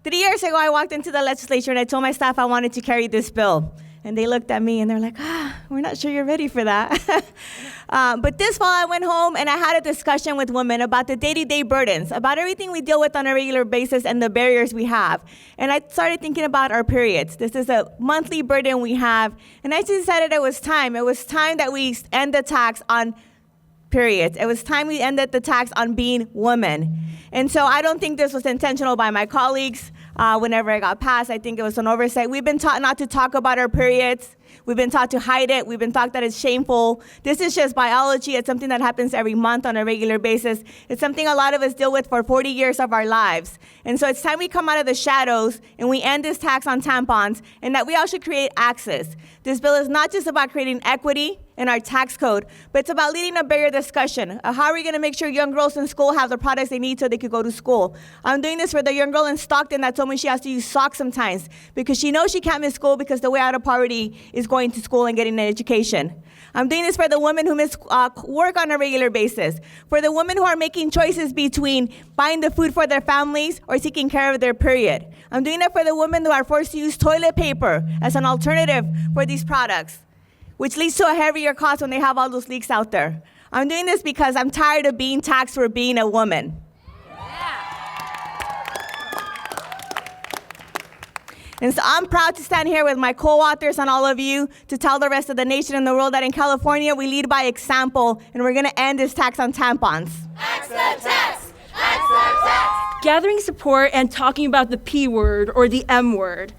3 years ago, I walked into the legislature and I told my staff I wanted to carry this bill. And they looked at me and they're like, we're not sure you're ready for that. But this fall, I went home and I had a discussion with women about the day-to-day burdens, about everything we deal with on a regular basis and the barriers we have. And I started thinking about our periods. This is a monthly burden we have. And I just decided it was time. It was time that we end the tax on periods. It was time we ended the tax on being women. And so I don't think this was intentional by my colleagues. Whenever it got passed, I think it was an oversight. We've been taught not to talk about our periods. We've been taught to hide it. We've been taught that it's shameful. This is just biology. It's something that happens every month on a regular basis. It's something a lot of us deal with for 40 years of our lives. And so it's time we come out of the shadows and we end this tax on tampons, and that we all should create access. This bill is not just about creating equity in our tax code, but it's about leading a bigger discussion. How are we going to make sure young girls in school have the products they need so they could go to school? I'm doing this for the young girl in Stockton that told me she has to use socks sometimes because she knows she can't miss school because the way out of poverty is going to school and getting an education. I'm doing this for the women who miss work on a regular basis, for the women who are making choices between buying the food for their families or taking care of their period. I'm doing it for the women who are forced to use toilet paper as an alternative for these products, which leads to a heavier cost when they have all those leaks out there. I'm doing this because I'm tired of being taxed for being a woman. And so I'm proud to stand here with my co-authors and all of you to tell the rest of the nation and the world that in California, we lead by example, and we're going to end this tax on tampons. Axe the tax! Axe the tax! Gathering support and talking about the P word or the M word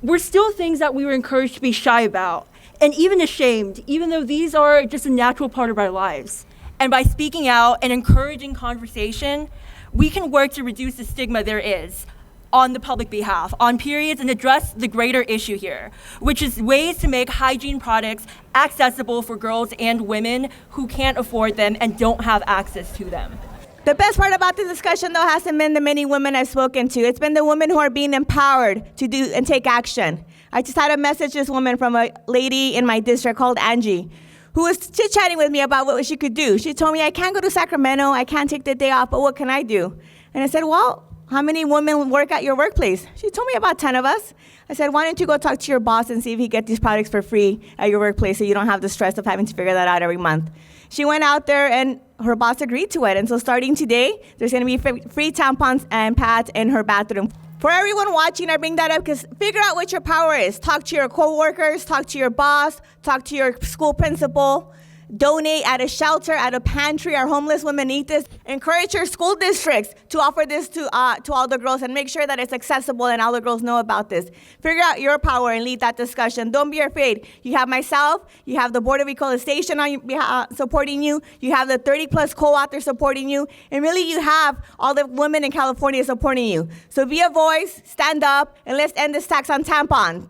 were still things that we were encouraged to be shy about and even ashamed, even though these are just a natural part of our lives. And by speaking out and encouraging conversation, we can work to reduce the stigma there is on the public behalf, on periods, and address the greater issue here, which is ways to make hygiene products accessible for girls and women who can't afford them and don't have access to them. The best part about this discussion, though, hasn't been the many women I've spoken to. It's been the women who are being empowered to do and take action. I just had a message this woman from a lady in my district called Angie, who was chit-chatting with me about what she could do. She told me, I can't go to Sacramento, I can't take the day off, but what can I do? And I said, well, how many women work at your workplace? She told me about 10 of us. I said, why don't you go talk to your boss and see if he get these products for free at your workplace so you don't have the stress of having to figure that out every month. She went out there and her boss agreed to it. And so starting today, there's gonna be free tampons and pads in her bathroom. For everyone watching, I bring that up because figure out what your power is. Talk to your coworkers, talk to your boss, talk to your school principal. Donate at a shelter, at a pantry. Our homeless women need this. Encourage your school districts to offer this to all the girls and make sure that it's accessible and all the girls know about this. Figure out your power and lead that discussion. Don't be afraid. You have myself, you have the Board of Equalization supporting you, you have the 30+ co-authors supporting you, and really you have all the women in California supporting you. So be a voice, stand up, and let's end this tax on tampons.